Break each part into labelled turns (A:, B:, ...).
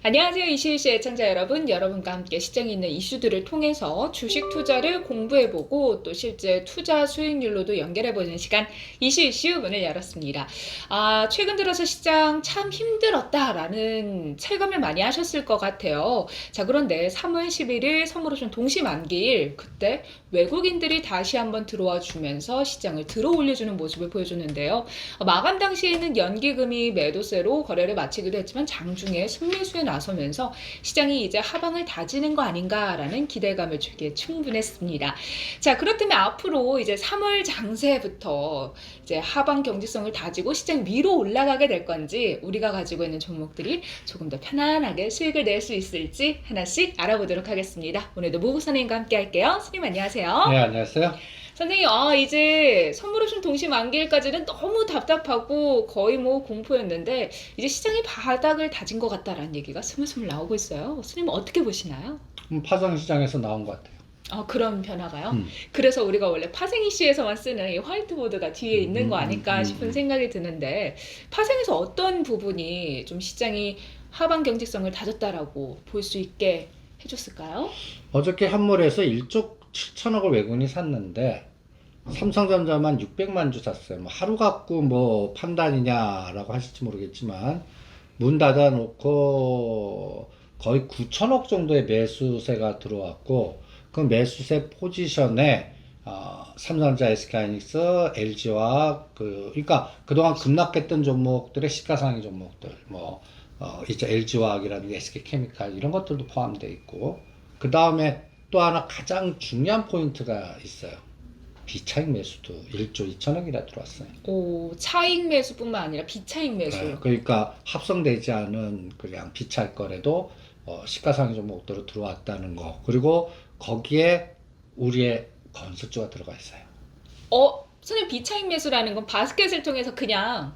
A: 안녕하세요. 이슈이슈 애청자 여러분. 여러분과 함께 시장에 있는 이슈들을 통해서 주식 투자를 공부해보고 또 실제 투자 수익률로도 연결해보는 시간 이슈이슈 문을 열었습니다. 최근 들어서 시장 참 힘들었다라는 체감을 많이 하셨을 것 같아요. 자, 그런데 3월 11일 선물오션 동시 만기일 그때 외국인들이 다시 한번 들어와 주면서 시장을 들어 올려주는 모습을 보여줬는데요. 마감 당시에는 연기금이 매도세로 거래를 마치기도 했지만 장중에 순매수에 나서면서 시장이 이제 하방을 다지는 거 아닌가라는 기대감을 주기에 충분했습니다. 자, 그렇다면 앞으로 이제 3월 장세부터 이제 하방 경직성을 다지고 시장 위로 올라가게 될 건지 우리가 가지고 있는 종목들이 조금 더 편안하게 수익을 낼 수 있을지 하나씩 알아보도록 하겠습니다. 오늘도 모국 선생님과 함께 할게요. 선생님 안녕하세요.
B: 네, 안녕하세요.
A: 선생님, 이제 선물오션 동시 만기일까지는 너무 답답하고 거의 뭐 공포였는데 이제 시장이 바닥을 다진 것 같다라는 얘기가 스물스물 나오고 있어요. 선생님 어떻게 보시나요?
B: 파생 시장에서 나온 것 같아요.
A: 그런 변화가요? 그래서 우리가 원래 파생 이슈에서만 쓰는 이 화이트보드가 뒤에 있는 거 아닐까 싶은 생각이 드는데 파생에서 어떤 부분이 좀 시장이 하방 경직성을 다졌다라고 볼 수 있게 해줬을까요?
B: 어저께 한몰에서 1조 7천억을 외국인이 샀는데 삼성전자만 600만 주 샀어요. 뭐 하루 갖고 뭐 판단이냐라고 하실지 모르겠지만 문 닫아놓고 거의 9천억 정도의 매수세가 들어왔고 그 매수세 포지션에 삼성전자, SK하이닉스, LG와 그러니까 그동안 급락했던 종목들의 시가상위 종목들 이제 LG화학이라든지 SK케미칼 이런 것들도 포함되어 있고 그 다음에 또 하나 가장 중요한 포인트가 있어요. 비차익 매수도 1조 2천억이나 들어왔어요.
A: 차익 매수뿐만 아니라 비차익 매수.
B: 네, 그러니까 합성되지 않은 그냥 비차익 거래도 시가상위 종목으로 들어왔다는 거. 그리고 거기에 우리의 건설주가 들어가 있어요.
A: 선생님 비차익 매수라는 건 바스켓을 통해서 그냥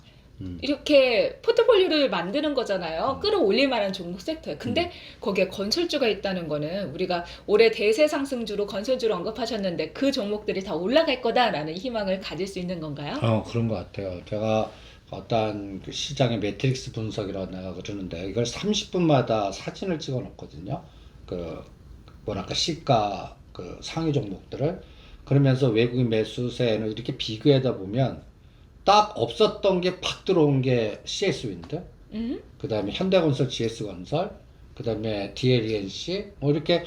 A: 이렇게 포트폴리오를 만드는 거잖아요. 끌어올릴 만한 종목 섹터에. 근데 거기에 건설주가 있다는 거는 우리가 올해 대세 상승주로 건설주를 언급하셨는데 그 종목들이 다 올라갈 거다라는 희망을 가질 수 있는 건가요?
B: 그런 것 같아요. 제가 어떤 그 시장의 매트릭스 분석이라고 내가 그러는데 이걸 30분마다 사진을 찍어 놓거든요. 뭐랄까 시가 그 상위 종목들을 그러면서 외국인 매수세는 이렇게 비교하다 보면 딱 없었던 게 팍 들어온 게 CS윈드, 그 다음에 현대건설, GS건설, 그 다음에 DLENC, 이렇게,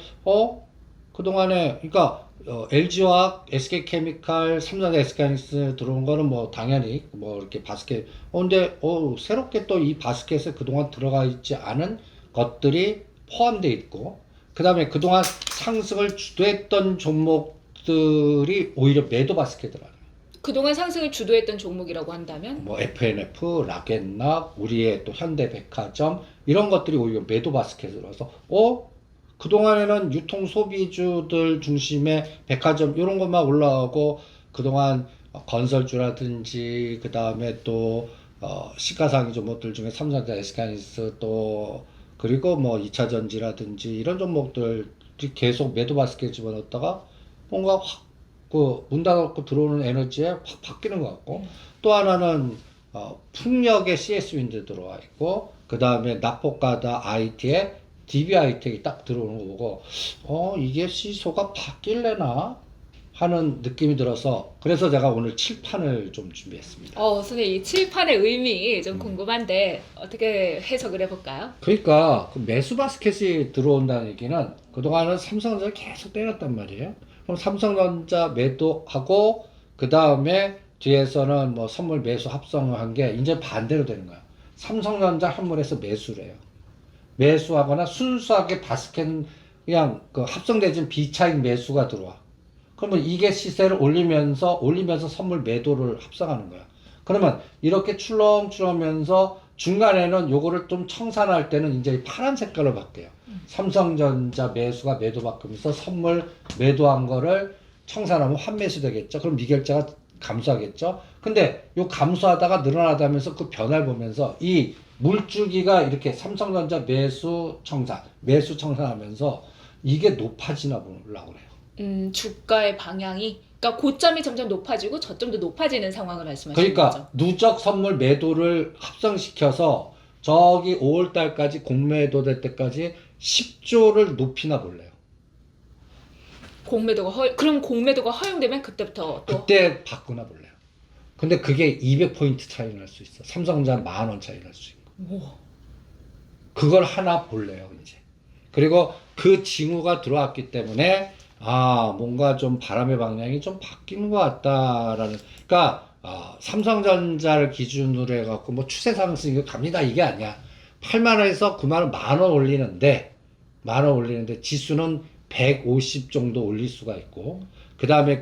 B: 그동안에, 그러니까, LG화학, SK케미칼, 삼성전자, SK하이닉스 들어온 거는 뭐, 당연히, 뭐, 이렇게 바스켓, 근데, 새롭게 또 이 바스켓에 그동안 들어가 있지 않은 것들이 포함되어 있고, 그 다음에 그동안 상승을 주도했던 종목들이 오히려 매도 바스켓이라
A: 그동안 상승을 주도했던 종목이라고 한다면?
B: 뭐 FNF, 락앤락, 우리의 또 현대백화점 이런 것들이 오히려 매도 바스켓으로서 그동안에는 유통 소비주들 중심의 백화점 이런 것만 올라가고 그동안 건설주라든지 그 다음에 또 시가상위 종목들 중에 삼성전자, SK하이닉스 또 그리고 뭐 2차전지라든지 이런 종목들이 계속 매도 바스켓 집어넣었다가 뭔가 확 문 닫고 들어오는 에너지에 확 바뀌는 것 같고 또 하나는 풍력의 CS윈드 들어와 있고 그 다음에 낙폭가다 IT에 DBI텍이 딱 들어오는 거 보고 이게 시소가 바뀔래나 하는 느낌이 들어서 그래서 제가 오늘 칠판을 좀 준비했습니다.
A: 선생님 이 칠판의 의미 좀 궁금한데 어떻게 해석을 해볼까요?
B: 그러니까 그 매수 바스켓이 들어온다는 얘기는 그동안은 삼성전자를 계속 때렸단 말이에요. 그럼 삼성전자 매도하고 그 다음에 뒤에서는 뭐 선물 매수 합성을 한 게 이제 반대로 되는 거야. 삼성전자 현물에서 매수를 해요. 매수하거나 순수하게 바스켓 그냥 그 합성되진 비차익 매수가 들어와. 그러면 이게 시세를 올리면서 선물 매도를 합성하는 거야. 그러면 이렇게 출렁출렁하면서 중간에는 요거를 좀 청산할 때는 이제 파란 색깔로 바뀌어요. 삼성전자 매수가 매도 바뀌면서 선물 매도한 거를 청산하면 환매수 되겠죠. 그럼 미결자가 감소하겠죠. 근데 요 감소하다가 늘어나다면서 그 변화를 보면서 이 물줄기가 이렇게 삼성전자 매수 청산하면서 이게 높아지나 보려고 그래요.
A: 주가의 방향이 그러니까 고점이 점점 높아지고 저점도 높아지는 상황을 말씀하시는
B: 그러니까
A: 거죠.
B: 누적 선물 매도를 합성시켜서 저기 5월 달까지 공매도 될 때까지 10조를 높이나 볼래요.
A: 그럼 공매도가 허용되면 그때부터 또
B: 그때 바꾸나 볼래요. 근데 그게 200포인트 차이 날 수 있어. 삼성전자 10,000원 차이 날 수 있고.
A: 오,
B: 그걸 하나 볼래요, 이제. 그리고 그 징후가 들어왔기 때문에 뭔가 좀 바람의 방향이 좀 바뀌는 것 같다라는. 그러니까 삼성전자를 기준으로 해갖고 뭐 추세 상승이 갑니다 이게 아니야. 8만 원에서 9만 원, 10,000원 올리는데 지수는 150 정도 올릴 수가 있고, 그 다음에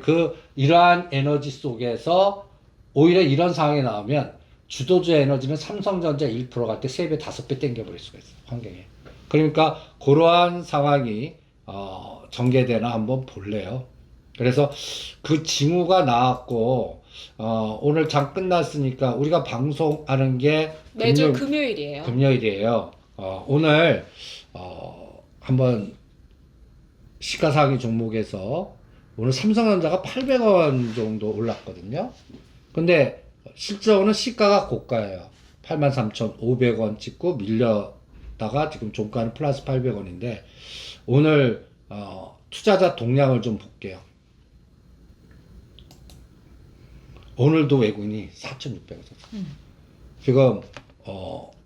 B: 이러한 에너지 속에서 오히려 이런 상황이 나오면 주도주 에너지는 삼성전자 1% 갈 때 3배, 5배 땡겨버릴 수가 있어요, 환경에. 그러니까 그러한 상황이 전개되나 한번 볼래요. 그래서 그 징후가 나왔고, 오늘 장 끝났으니까 우리가 방송하는 게
A: 매주 금요일이에요.
B: 금요일이에요. 오늘 한번 시가상위 종목에서 오늘 삼성전자가 800원 정도 올랐거든요. 근데 실제로는 시가가 고가예요. 83,500원 찍고 밀렸다가 지금 종가는 플러스 800원인데 오늘 투자자 동향을 좀 볼게요. 오늘도 외국인이 4,600원 샀어요. 지금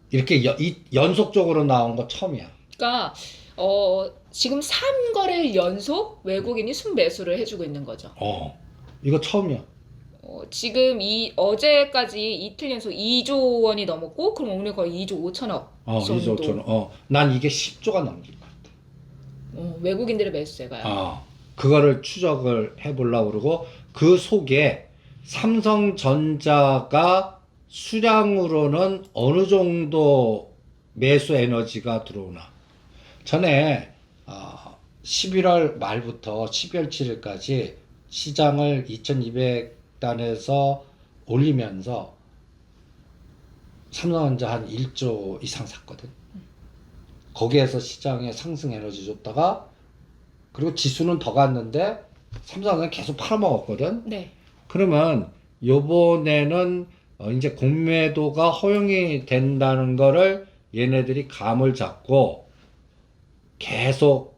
B: 이렇게 연속적으로 나온 거 처음이야.
A: 그러니까 지금 3거래일 연속 외국인이 순매수를 해주고 있는 거죠.
B: 이거 처음이야.
A: 지금 어제까지 이틀 연속 2조 원이 넘었고, 그럼 오늘 거의 2조 5천억
B: 2조 5천원. 난 이게 10조가 넘길 것 같아.
A: 외국인들의 매수세가요.
B: 그거를 추적을 해보려고 그러고, 그 속에 삼성전자가 수량으로는 어느 정도 매수 에너지가 들어오나. 전에 11월 말부터 12월 7일까지 시장을 2200단에서 올리면서 삼성전자 한 1조 이상 샀거든. 거기에서 시장에 상승 에너지 줬다가, 그리고 지수는 더 갔는데 삼성전자 계속 팔아먹었거든.
A: 네.
B: 그러면 요번에는 이제 공매도가 허용이 된다는 거를 얘네들이 감을 잡고 계속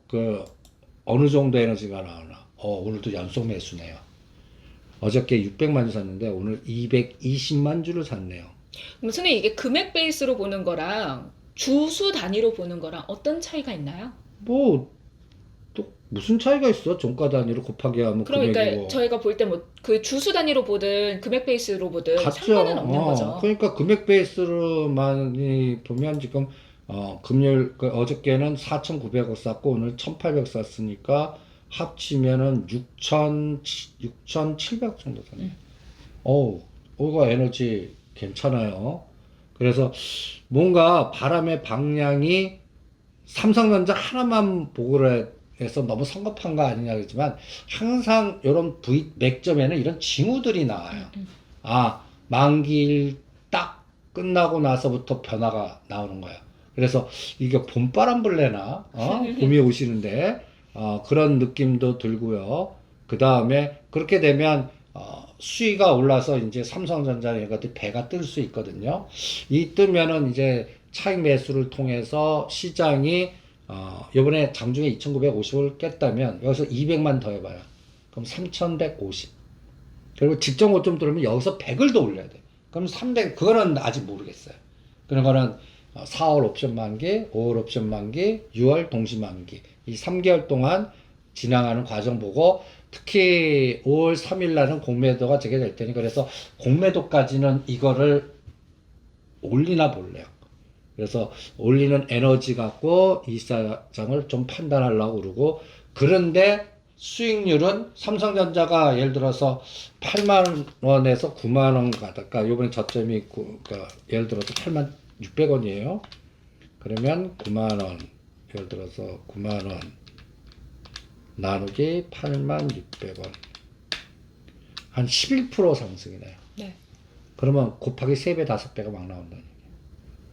B: 어느 정도 에너지가 나오나. 오늘도 연속 매수네요. 어저께 600만 주 샀는데 오늘 220만 주를 샀네요.
A: 그럼 선생님, 이게 금액 베이스로 보는 거랑 주수 단위로 보는 거랑 어떤 차이가 있나요?
B: 뭐 또 무슨 차이가 있어? 종가 단위로 곱하기 하면
A: 그러니까
B: 금액이고.
A: 저희가 볼 때 뭐 그 주수 단위로 보든 금액 베이스로 보든 상관은 없는 거죠.
B: 그러니까 금액 베이스로만 보면 지금 금요일 어저께는 4,900억 샀고 오늘 1,800 샀으니까 합치면은 6,700억 정도 샀네. 이거 에너지 괜찮아요. 그래서 뭔가 바람의 방향이 삼성전자 하나만 보고를 해서 너무 성급한 거 아니냐 그러지만, 항상 이런 맥점에는 이런 징후들이 나와요. 만기일 딱 끝나고 나서부터 변화가 나오는 거예요. 그래서 이게 봄바람 불래나 봄이 오시는데 그런 느낌도 들고요. 그 다음에 그렇게 되면 수위가 올라서 이제 삼성전자 같은 배가 뜰 수 있거든요. 이 뜨면은 이제 차익 매수를 통해서 시장이 요번에 장중에 2,950을 깼다면 여기서 200만 더 해봐요. 그럼 3,150. 그리고 직전 고점 들으면 여기서 100을 더 올려야 돼. 그럼 300, 그거는 아직 모르겠어요. 그런 거는 4월 옵션 만기, 5월 옵션 만기, 6월 동시 만기, 이 3개월 동안 진행하는 과정 보고, 특히 5월 3일 날은 공매도가 되게 될 테니, 그래서 공매도까지는 이거를 올리나 볼래요. 그래서 올리는 에너지 갖고 이 시장을 좀 판단하려고 그러고, 그런데 수익률은 삼성전자가 예를 들어서 8만 원에서 9만 원 가다가 요번에 저점이 그러니까 예를 들어서 86,600원이에요. 그러면 9만 원, 예를 들어서 9만 원 나누기 86,600원, 한 11% 상승이네요.
A: 네.
B: 그러면 곱하기 3배, 5배가 막 나온다는 얘기예요.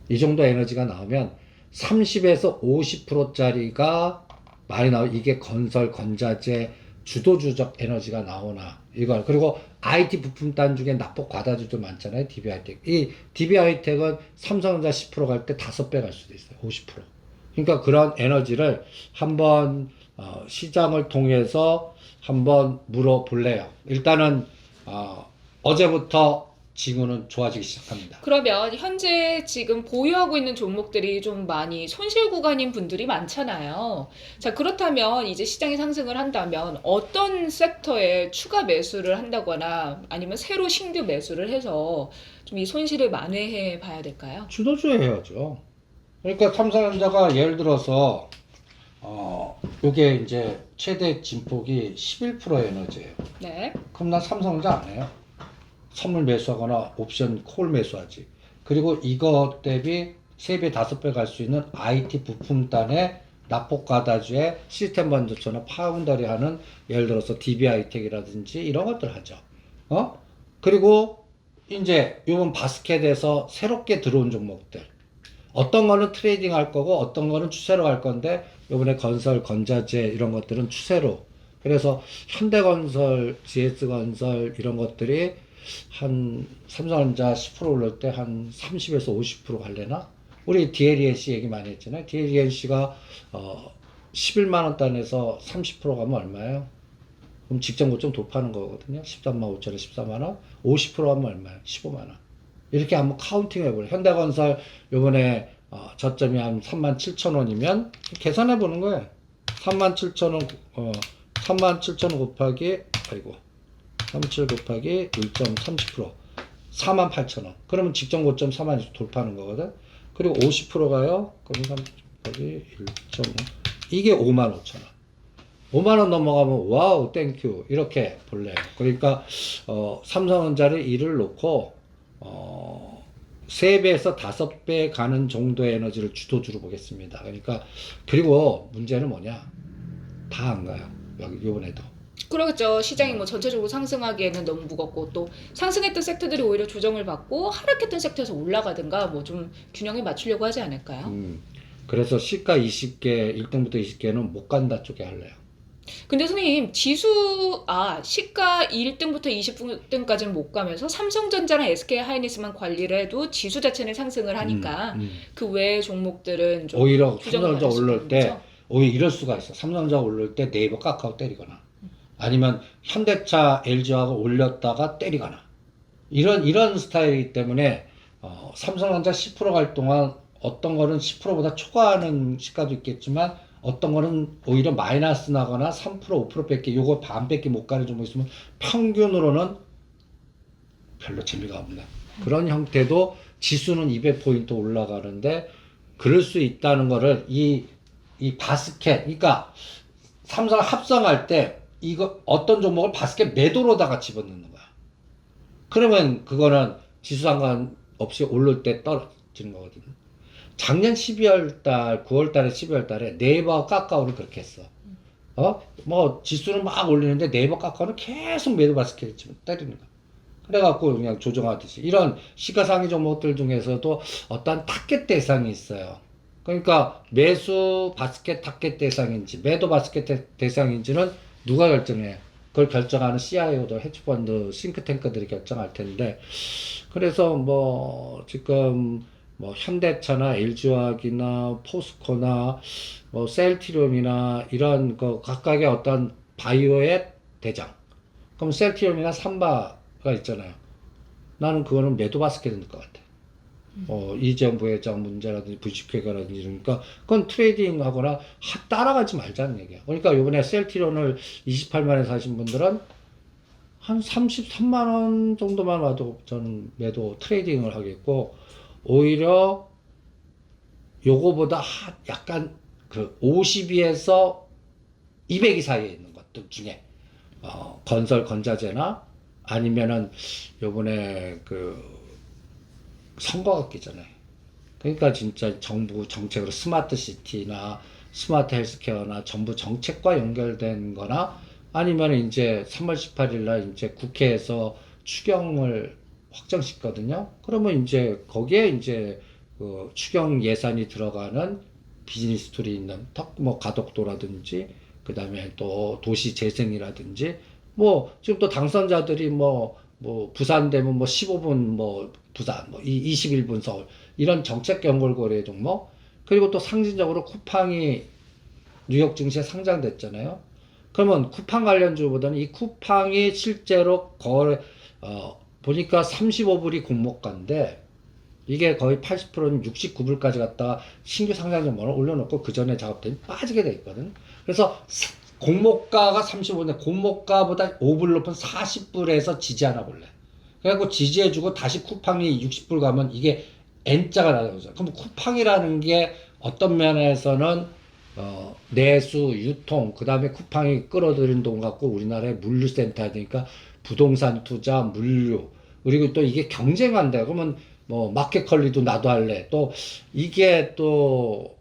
B: 이 정도 에너지가 나오면 30에서 50%짜리가 많이 나와. 이게 건설, 건자재, 주도주적 에너지가 나오나 이걸. 그리고 IT 부품단 중에 납폭 과다주도 많잖아요. DB하이텍. 이 DB하이텍은 삼성전자 10% 갈 때 5배 갈 수도 있어요. 50%. 그러니까 그런 에너지를 한번 시장을 통해서 한번 물어볼래요. 일단은 어제부터 징후는 좋아지기 시작합니다.
A: 그러면 현재 지금 보유하고 있는 종목들이 좀 많이 손실 구간인 분들이 많잖아요. 자, 그렇다면 이제 시장이 상승을 한다면 어떤 섹터에 추가 매수를 한다거나 아니면 새로 신규 매수를 해서 좀 이 손실을 만회해 봐야 될까요?
B: 주도주에 해야죠. 그러니까 삼성전자가 예를 들어서 요게 이제 최대 진폭이 11% 에너지예요.
A: 네.
B: 그럼 나 삼성전자 안 해요. 선물 매수하거나 옵션 콜 매수하지. 그리고 이것 대비 3배, 5배 갈 수 있는 IT 부품단의 납폭과다주의 시스템 반도체나 파운더리 하는 예를 들어서 DB하이텍이라든지 이런 것들 하죠. 그리고 이제 요번 바스켓에서 새롭게 들어온 종목들. 어떤 거는 트레이딩 할 거고 어떤 거는 추세로 갈 건데 요번에 건설, 건자재 이런 것들은 추세로. 그래서 현대건설, GS건설 이런 것들이 한 삼성전자 10% 올릴 때 한 30에서 50% 갈래나? 우리 DLENC 얘기 많이 했잖아요. DLENC가 11만 원 단에서 30% 가면 얼마예요? 그럼 직전 고점 돌파하는 거거든요. 13만 5천원, 14만 원. 50% 하면 얼마예요? 15만 원. 이렇게 한번 카운팅 해보래요. 현대건설 요번에 저점이 한 3만 7천 원이면 계산해 보는 거예요. 3만 7천 원, 3만 7천 원 곱하기, 아이고, 37 곱하기 1.30%, 4만 8천 원. 그러면 직전 고점 4만 돌파하는 거거든. 그리고 50% 가요. 그럼 30 곱하기 1.5. 이게 5만 5천 원. 5만 원 넘어가면 와우 땡큐 이렇게 볼래요. 그러니까 삼성전자를 1을 놓고 3배에서 5배 가는 정도의 에너지를 주도주로 보겠습니다. 그러니까 그리고 문제는 뭐냐? 다 안 가요. 여기 이번에도.
A: 그러겠죠. 시장이 뭐 전체적으로 상승하기에는 너무 무겁고 또 상승했던 섹터들이 오히려 조정을 받고 하락했던 섹터에서 올라가든가 뭐 좀 균형을 맞추려고 하지 않을까요?
B: 그래서 시가 20개, 1등부터 20개는 못 간다 쪽에 할래요.
A: 근데 선생님 시가 1등부터 20등까지는 못 가면서 삼성전자랑 SK하이닉스만 관리를 해도 지수 자체는 상승을 하니까 그 외의 종목들은 좀
B: 오히려
A: 조정을
B: 삼성전자
A: 받을 수
B: 오를
A: 있는
B: 때
A: 거죠?
B: 오히려 이럴 수가 있어. 삼성전자 오를 때 네이버 카카오 때리거나 아니면 현대차 LG화가 올렸다가 때리거나 이런 스타일이기 때문에 삼성전자 10%갈 동안 어떤 거는 10%보다 초과하는 시가도 있겠지만 어떤 거는 오히려 마이너스 나거나 3%, 5%밖에 요거 반밖에 못 가는 종목 있으면 평균으로는 별로 재미가 없는 그런 형태도 지수는 200포인트 올라가는데 그럴 수 있다는 거를 이 바스켓, 그러니까 삼성 합성할 때 이거 어떤 종목을 바스켓 매도로다가 집어넣는 거야. 그러면 그거는 지수 상관없이 오를 때 떨어지는 거거든요. 작년 12월 달, 9월 달에 12월 달에 네이버 카카오를 그렇게 했어. 뭐 지수는 막 올리는데 네이버 카카오는 계속 매도 바스켓을 때리는 거야. 그래갖고 그냥 조정하듯이 이런 시가상위 종목들 중에서도 어떤 타겟 대상이 있어요. 그러니까 매수 바스켓 타겟 대상인지 매도 바스켓 대상인지는 누가 결정해요? 그걸 결정하는 CIO도 헤지펀드 싱크탱크들이 결정할 텐데 그래서 뭐 지금 뭐 현대차나 LG화학이나 포스코나 뭐 셀트리온이나 이런 거 각각의 어떤 바이오의 대장. 그럼 셀트리온이나 삼바가 있잖아요. 나는 그거는 매도 바스켓에 넣을 것 같아. 이재용 부회장 문제라든지 부식회가라든지 이러니까 그건 트레이딩 하거나 따라가지 말자는 얘기야. 그러니까 요번에 셀트리온을 28만에 사신 분들은 한 33만 원 정도만 와도 저는 매도 트레이딩을 하겠고 오히려 요거보다 약간 그 52에서 200이 사이에 있는 것들 중에 건설 건자재나 아니면은 요번에 그 선거가 있잖아요. 그러니까 진짜 정부 정책으로 스마트 시티나 스마트 헬스케어나 정부 정책과 연결된 거나 아니면 이제 3월 18일 날 이제 국회에서 추경을 확정시켰거든요. 그러면 이제 거기에 이제 그 추경 예산이 들어가는 비즈니스 툴이 있는 뭐 가덕도라든지 그다음에 또 도시 재생이라든지 뭐 지금 또 당선자들이 뭐 부산 되면 뭐 15분 뭐 부산 뭐 21분 서울 이런 정책 연결고리 종목 그리고 또 상징적으로 쿠팡이 뉴욕 증시에 상장됐잖아요. 그러면 쿠팡 관련주보다는 이 쿠팡이 실제로 거래 보니까 35불이 공모가인데 이게 거의 80%는 69불까지 갔다가 신규 상장 정보를 올려놓고 그 전에 작업들이 빠지게 돼 있거든. 그래서 공모가가 35인데 공모가보다 5불 높은 40불에서 지지하나 볼래. 그래갖고 지지해주고 다시 쿠팡이 60불 가면 이게 N자가 나오죠. 그럼 쿠팡이라는 게 어떤 면에서는 내수, 유통, 그 다음에 쿠팡이 끌어들인 돈 갖고 우리나라에 물류센터 해야 되니까 부동산 투자, 물류, 그리고 또 이게 경쟁한다. 그러면 뭐 마켓 컬리도 나도 할래. 또 이게 또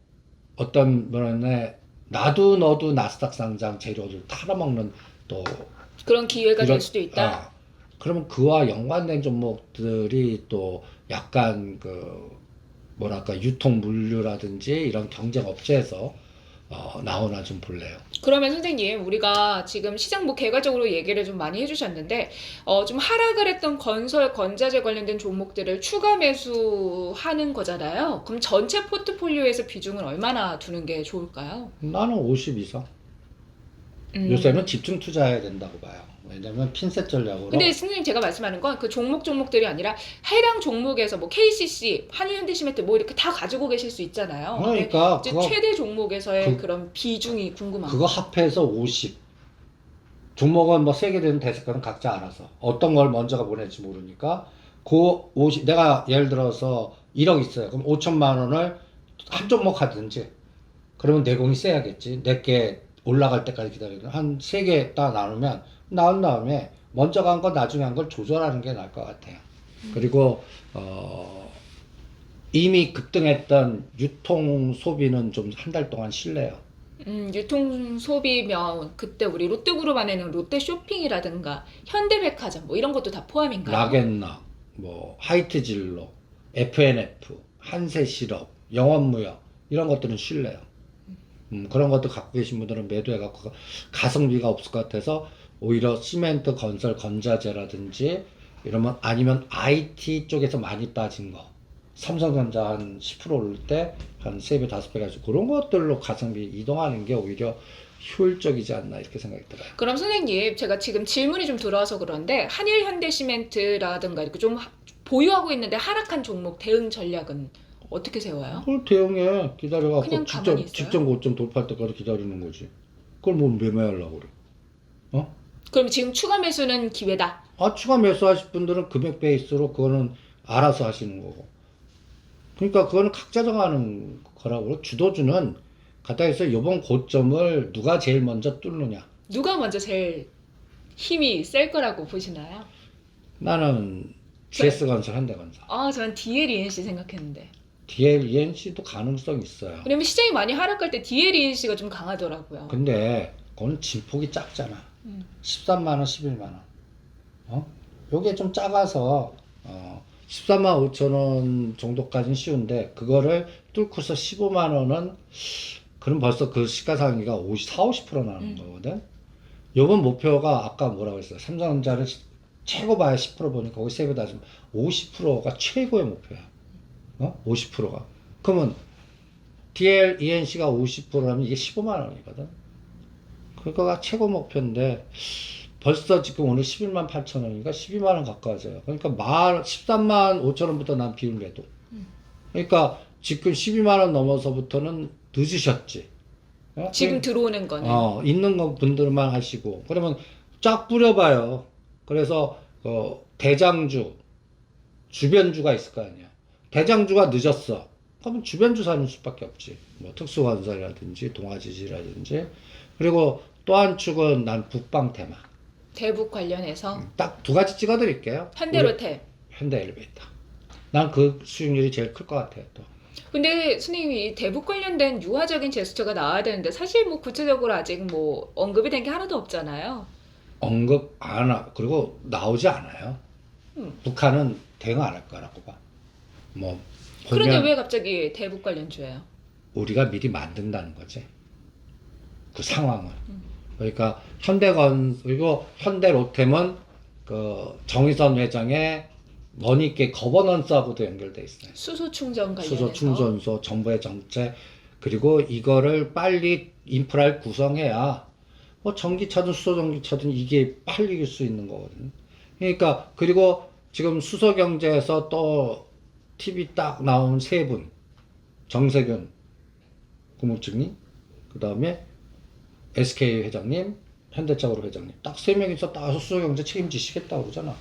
B: 어떤 면에 나도 너도 나스닥 상장 재료를 팔아먹는 또
A: 그런 기회가
B: 이런
A: 될 수도 있다.
B: 그러면 그와 연관된 종목들이 또 약간 그 뭐랄까 유통 물류라든지 이런 경쟁 업체에서 나오나 좀 볼래요.
A: 그러면 선생님, 우리가 지금 시장 뭐 개괄적으로 얘기를 좀 많이 해주셨는데, 좀 하락을 했던 건설, 건자재 관련된 종목들을 추가 매수하는 거잖아요. 그럼 전체 포트폴리오에서 비중을 얼마나 두는 게 좋을까요?
B: 나는 50 이상. 요새는 집중 투자해야 된다고 봐요. 왜냐면 핀셋 전략으로.
A: 근데 선생님 제가 말씀하는 건 그 종목들이 아니라 해당 종목에서 뭐 KCC, 한일현대시멘트 뭐 이렇게 다 가지고 계실 수 있잖아요. 근데
B: 그러니까
A: 이제
B: 그거
A: 최대 종목에서의
B: 그-
A: 그런 비중이 궁금합니다.
B: 그거 합해서 50. 종목은 뭐 세개 되는 대세가는 각자 알아서 어떤 걸 먼저가 보낼지 모르니까 그 50, 내가 예를 들어서 1억 있어요. 그럼 5천만 원을 한 종목 하든지 그러면 내공이 세야겠지. 내게 올라갈 때까지 기다리는 한 세 개 딱 나누면 나온 다음에 먼저 간 거 나중에 한 걸 조절하는 게 나을 것 같아요. 그리고 이미 급등했던 유통 소비는 좀 한 달 동안 실래요.
A: 유통 소비면 그때 우리 롯데그룹 안에는 롯데쇼핑이라든가 현대백화점 뭐 이런 것도 다 포함인가요?
B: 락앤락, 뭐 하이트진로, FNF, 한세실업, 영원무역 이런 것들은 실래요. 그런 것도 갖고 계신 분들은 매도해갖고 가성비가 없을 것 같아서 오히려 시멘트, 건설, 건자재라든지 이러면 아니면 IT 쪽에서 많이 빠진 거 삼성전자 한 10% 오를 때 한 3배, 5배 가지고 그런 것들로 가성비 이동하는 게 오히려 효율적이지 않나 이렇게 생각이 들어요.
A: 그럼 선생님, 제가 지금 질문이 좀 들어와서 그런데 한일현대시멘트라든가 이렇게 좀 보유하고 있는데 하락한 종목 대응 전략은 어떻게 세워요?
B: 그걸 대응해 기다려갖고
A: 그냥 가만히 있어요?
B: 직전 고점 돌파할 때까지 기다리는 거지. 그걸 뭐 매매하려고 그래.
A: 그럼 지금 추가 매수는 기회다.
B: 추가 매수하실 분들은 금액 베이스로 그거는 알아서 하시는 거고. 그러니까 그거는 각자 정하는 거라고. 주도주는 가다해서 이번 고점을 누가 제일 먼저 뚫느냐.
A: 누가 먼저 제일 힘이 셀 거라고 보시나요?
B: 나는 GS건설, 현대건설.
A: 전 DLENC 생각했는데.
B: DLENC도 가능성 있어요.
A: 왜냐면 시장이 많이 하락할 때 DLENC가 좀 강하더라고요.
B: 근데 그건 진폭이 작잖아.
A: 음.
B: 13만 원, 11만 원. 요게 좀 작아서 13만 5천 원 정도까지는 쉬운데 그거를 뚫고서 15만 원은 그럼 벌써 그 시가상위가 50% 나는 거거든. 요번 목표가 아까 뭐라고 했어요? 삼성전자를 최고 봐야 10% 보니까 거기 세배 다지면 50%가 최고의 목표야. 50%가. 그러면 DLENC가 50%라면 이게 15만 원이거든. 그거가 최고 목표인데 벌써 지금 오늘 11만 8천 원이니까 12만 원 가까워져요. 그러니까 13만 5천 원부터 난 비율 매도. 그러니까 지금 12만 원 넘어서부터는 늦으셨지.
A: 지금 들어오는 거는.
B: 있는 거 분들만 하시고 그러면 쫙 뿌려봐요. 그래서 대장주, 주변주가 있을 거 아니야. 대장주가 늦었어. 그러면 주변주 사는 수밖에 없지. 뭐 특수건설이라든지 동아지지라든지. 그리고 또 한 축은 난 북방 테마.
A: 대북 관련해서
B: 딱 두 가지 찍어드릴게요.
A: 현대로템.
B: 현대 엘리베이터. 난 그 수익률이 제일 클 것 같아요. 또.
A: 근데 스님이 대북 관련된 유화적인 제스처가 나와야 되는데 사실 뭐 구체적으로 아직 뭐 언급이 된 게 하나도 없잖아요.
B: 언급 안 하, 그리고 나오지 않아요. 북한은 대응 안 할 거라고 봐. 뭐
A: 그런데
B: 보면
A: 왜 갑자기 대북 관련주예요?
B: 우리가 미리 만든다는 거지. 그 상황을. 그러니까 그리고 현대로템은 그 정의선 회장의 머니께 거버넌스하고도 연결돼 있어요.
A: 수소 충전 관련해서.
B: 수소 충전소, 정부의 정책, 그리고 이거를 빨리 인프라를 구성해야 뭐 전기차든 수소 전기차든 이게 빨리 이길 수 있는 거거든요. 그러니까 그리고 지금 수소 경제에서 또 TV 딱 나온 세 분, 정세균 국무총리, 그 다음에 SK 회장님, 현대차그룹 회장님, 딱 세 명이서 딱 수소 경제 책임지시겠다고 그러잖아.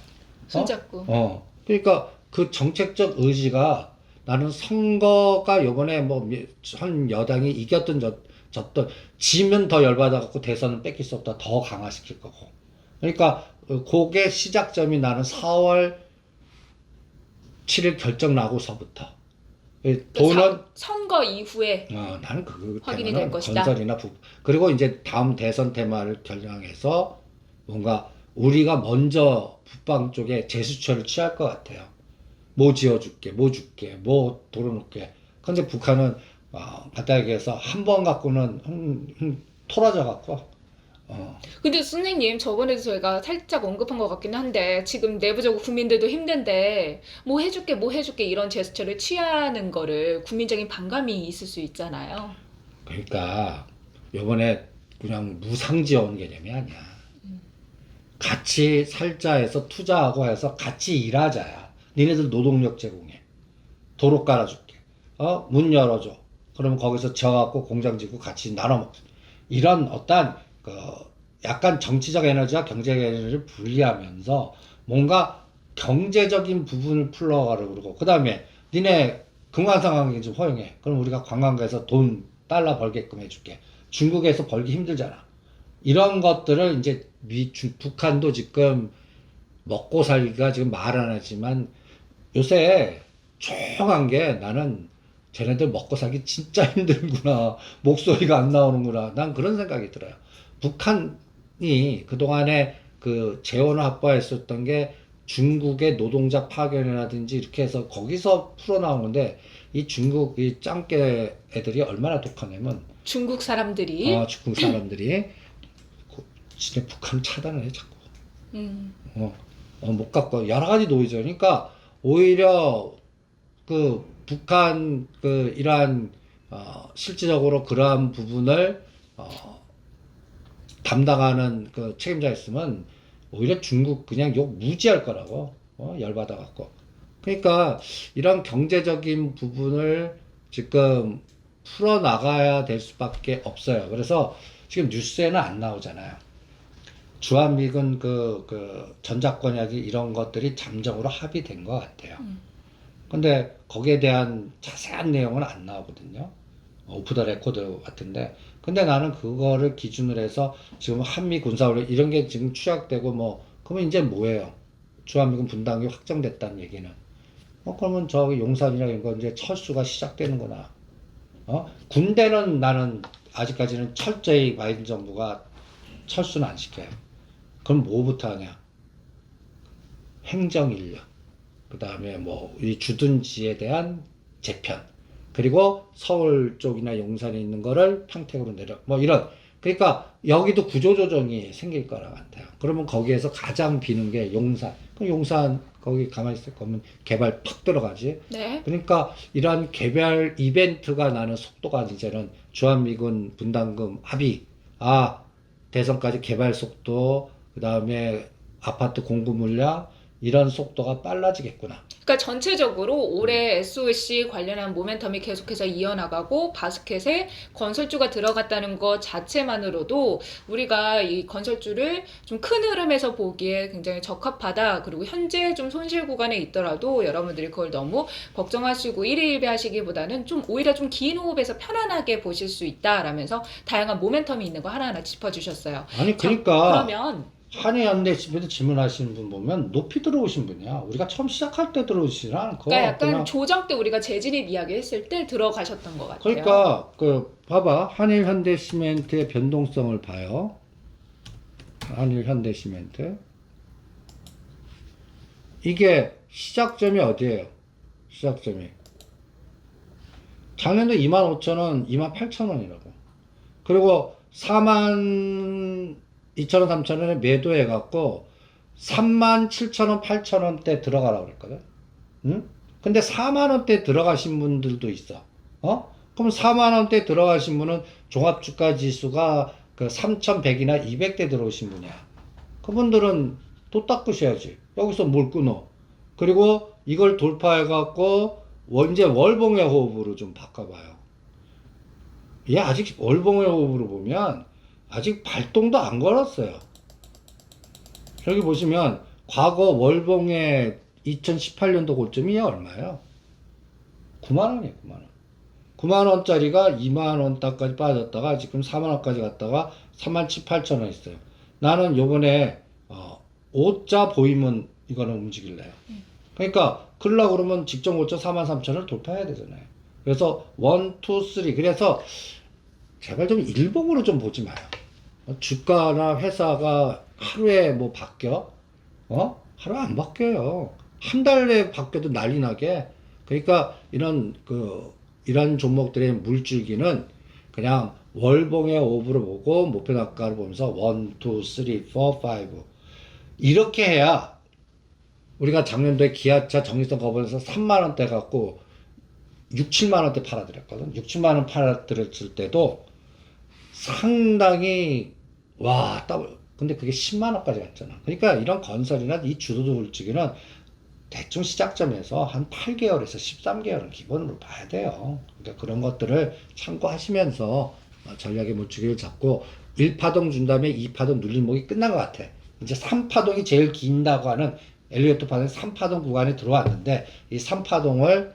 A: 손잡고.
B: 그러니까 그 정책적 의지가 나는 선거가 요번에 뭐 한 여당이 이겼든 졌든 지면 더 열받아갖고 대선은 뺏길 수 없다 더 강화시킬 거고. 그러니까 그게 시작점이 나는 4월 7일 결정 나고서부터 돈은
A: 선거 이후에
B: 나는 그
A: 확인이
B: 테마는
A: 될 것이다.
B: 건설이나 그리고 이제 다음 대선 테마를 겨냥해서 뭔가 우리가 먼저 북방 쪽에 제스처를 취할 것 같아요. 뭐 지어줄게, 뭐 줄게, 뭐 돌아놓게. 근데 북한은 간단하게 한 번 갖고는 토라져 갖고.
A: 근데 선생님 저번에도 저희가 살짝 언급한 것 같긴 한데 지금 내부적으로 국민들도 힘든데 뭐 해줄게 이런 제스처를 취하는 거를 국민적인 반감이 있을 수 있잖아요.
B: 그러니까 요번에 그냥 무상지원 개념이 아니야. 같이 살자 해서 투자하고 해서 같이 일하자야. 니네들 노동력 제공해. 도로 깔아줄게. 문 열어줘. 그러면 거기서 지어갖고 공장 짓고 같이 나눠 먹자. 이런 어떤 그 약간 정치적 에너지와 경제적 에너지를 분리하면서 뭔가 경제적인 부분을 풀러가려고 그러고, 그 다음에 니네 금관상황이 좀 허용해. 그럼 우리가 관광가에서 달러 벌게끔 해줄게. 중국에서 벌기 힘들잖아. 이런 것들을 이제 북한도 지금 먹고 살기가 지금 말 안 하지만 요새 조용한 게 나는 쟤네들 먹고 살기 진짜 힘들구나. 목소리가 안 나오는구나. 난 그런 생각이 들어요. 북한이 그동안에 그 재원을 확보했었던 게 중국의 노동자 파견이라든지 이렇게 해서 거기서 풀어나오는데 이 중국 이 짱깨 애들이 얼마나 독하냐면
A: 중국 사람들이
B: 중국 사람들이 진짜 북한 차단을 해 자꾸. 못 갖고 여러 가지 노이죠. 그러니까 오히려 그 북한 그 이러한 실질적으로 그러한 부분을 담당하는 그 책임자 있으면 오히려 중국 그냥 욕 무지할 거라고 열받아 갖고. 그러니까 이런 경제적인 부분을 지금 풀어 나가야 될 수밖에 없어요. 그래서 지금 뉴스에는 안 나오잖아요. 주한미군 그 전작권약이 이런 것들이 잠정으로 합의된 것 같아요. 근데 거기에 대한 자세한 내용은 안 나오거든요. 오프 더 레코드 같은데. 근데 나는 그거를 기준으로 해서 지금 한미 군사훈련 이런 게 지금 추약되고 뭐 그러면 이제 뭐예요? 주한미군 분담이 확정됐다는 얘기는. 그러면 저기 용산이나 이런 거 이제 철수가 시작되는구나. 군대는 나는 아직까지는 철저히 바이든 정부가 철수는 안 시켜요. 그럼 뭐부터 하냐? 행정인력, 그 다음에 뭐 이 주둔지에 대한 재편, 그리고 서울 쪽이나 용산에 있는 거를 평택으로 뭐 이런. 그러니까 여기도 구조조정이 생길 거라 같아요. 그러면 거기에서 가장 비는 게 용산. 그럼 용산 거기 가만히 있을 거면 개발 팍 들어가지.
A: 네.
B: 그러니까 이러한 개발 이벤트가 나는 속도가 이제는 주한미군 분담금 합의, 대선까지 개발 속도, 그 다음에 아파트 공급 물량 이런 속도가 빨라지겠구나.
A: 그러니까 전체적으로 올해 SOC 관련한 모멘텀이 계속해서 이어나가고 바스켓에 건설주가 들어갔다는 것 자체만으로도 우리가 이 건설주를 좀 큰 흐름에서 보기에 굉장히 적합하다. 그리고 현재 좀 손실 구간에 있더라도 여러분들이 그걸 너무 걱정하시고 일희일비하시기보다는 좀 오히려 좀 긴 호흡에서 편안하게 보실 수 있다라면서 다양한 모멘텀이 있는 거 하나하나 짚어주셨어요.
B: 아니 그러니까
A: 그러면
B: 한의연대 집에도 질문하시는 분 보면 높이 들어오신 분이야. 우리가 처음 시작할 때 들어오시진 않고.
A: 그러니까 약간
B: 그냥
A: 조정 때 우리가 재진입 이야기 했을 때 들어가셨던 것 같아요.
B: 그러니까 봐봐. 한일현대시멘트의 변동성을 봐요. 한일현대시멘트. 이게 시작점이 어디예요? 시작점이. 작년도 25,000원, 28,000원이라고. 그리고 4만 2천 원, 3천 원에 매도해갖고 3만 7천 원, 8천 원대 들어가라고 그랬거든. 응? 근데 4만 원대 들어가신 분들도 있어. 그럼 4만 원대 들어가신 분은 종합주가 지수가 그 3,100이나 200대 들어오신 분이야. 그분들은 또 닦으셔야지. 여기서 뭘 끊어. 그리고 이걸 돌파해갖고 이제 월봉의 호흡으로 좀 바꿔봐요. 얘 아직 월봉의 호흡으로 보면 아직 발동도 안 걸었어요. 여기 보시면 과거 월봉의 2018년도 고점이 얼마예요? 9만 원이에요, 9만 원. 9만 원짜리가 2만 원까지 빠졌다가 지금 4만 원까지 갔다가 3만 7, 8천 원 있어요. 나는 요번에 5자 보이면 이거는 움직일래요. 그러니까 그러려고 그러면 직전 고점 4만 3천 원을 돌파해야 되잖아요. 그래서 1, 2, 3 그래서 제발 좀 일봉으로 좀 보지 마요. 주가나 회사가 하루에 뭐 바뀌어? 하루 안 바뀌어요. 한 달에 바뀌어도 난리 나게. 그러니까 이런 종목들의 물줄기는 그냥 월봉의 오브로 보고 목표 단가를 보면서 1, 2, 3, 4, 5 이렇게 해야 우리가 작년도에 기아차 정리성 거부해서 3만 원대 갖고 6, 7만 원대 팔아드렸거든. 6, 7만 원 팔아드렸을 때도 상당히 근데 그게 10만 원까지 갔잖아. 그러니까 이런 건설이나 이 주도주 물주기는 대충 시작점에서 한 8개월에서 13개월은 기본으로 봐야 돼요. 그러니까 그런 것들을 참고하시면서 전략의 물주기를 잡고 1파동 준 다음에 2파동 눌림목이 끝난 것 같아. 이제 3파동이 제일 긴다고 하는 엘리어트 파동이 3파동 구간에 들어왔는데 이 3파동을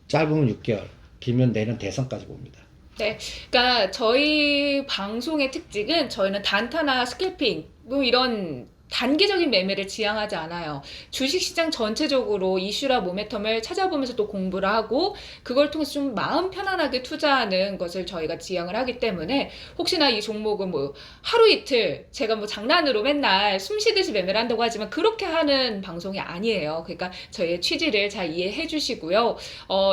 B: 짧으면 6개월, 길면 내년 대선까지 봅니다.
A: 네, 그러니까 저희 방송의 특징은 저희는 단타나 스캘핑 뭐 이런 단기적인 매매를 지향하지 않아요. 주식시장 전체적으로 이슈라 모멘텀을 찾아보면서 또 공부를 하고 그걸 통해서 좀 마음 편안하게 투자하는 것을 저희가 지향을 하기 때문에 혹시나 이 종목은 뭐 하루 이틀 제가 뭐 장난으로 맨날 숨쉬듯이 매매를 한다고 하지만 그렇게 하는 방송이 아니에요. 그러니까 저희의 취지를 잘 이해해 주시고요.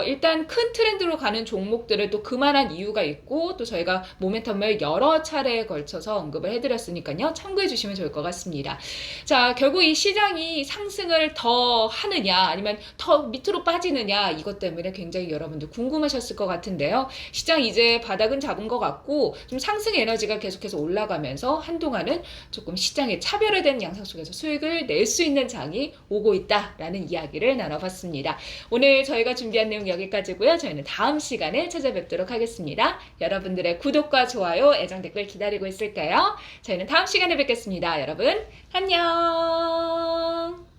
A: 일단 큰 트렌드로 가는 종목들을 또 그만한 이유가 있고 또 저희가 모멘텀을 여러 차례에 걸쳐서 언급을 해드렸으니까요. 참고해 주시면 좋을 것 같습니다. 자, 결국 이 시장이 상승을 더 하느냐 아니면 더 밑으로 빠지느냐 이것 때문에 굉장히 여러분들 궁금하셨을 것 같은데요. 시장 이제 바닥은 잡은 것 같고 좀 상승 에너지가 계속해서 올라가면서 한동안은 조금 시장에 차별화된 양상 속에서 수익을 낼 수 있는 장이 오고 있다라는 이야기를 나눠봤습니다. 오늘 저희가 준비한 내용 여기까지고요. 저희는 다음 시간에 찾아뵙도록 하겠습니다. 여러분들의 구독과 좋아요, 애정 댓글 기다리고 있을게요. 저희는 다음 시간에 뵙겠습니다. 여러분 안녕.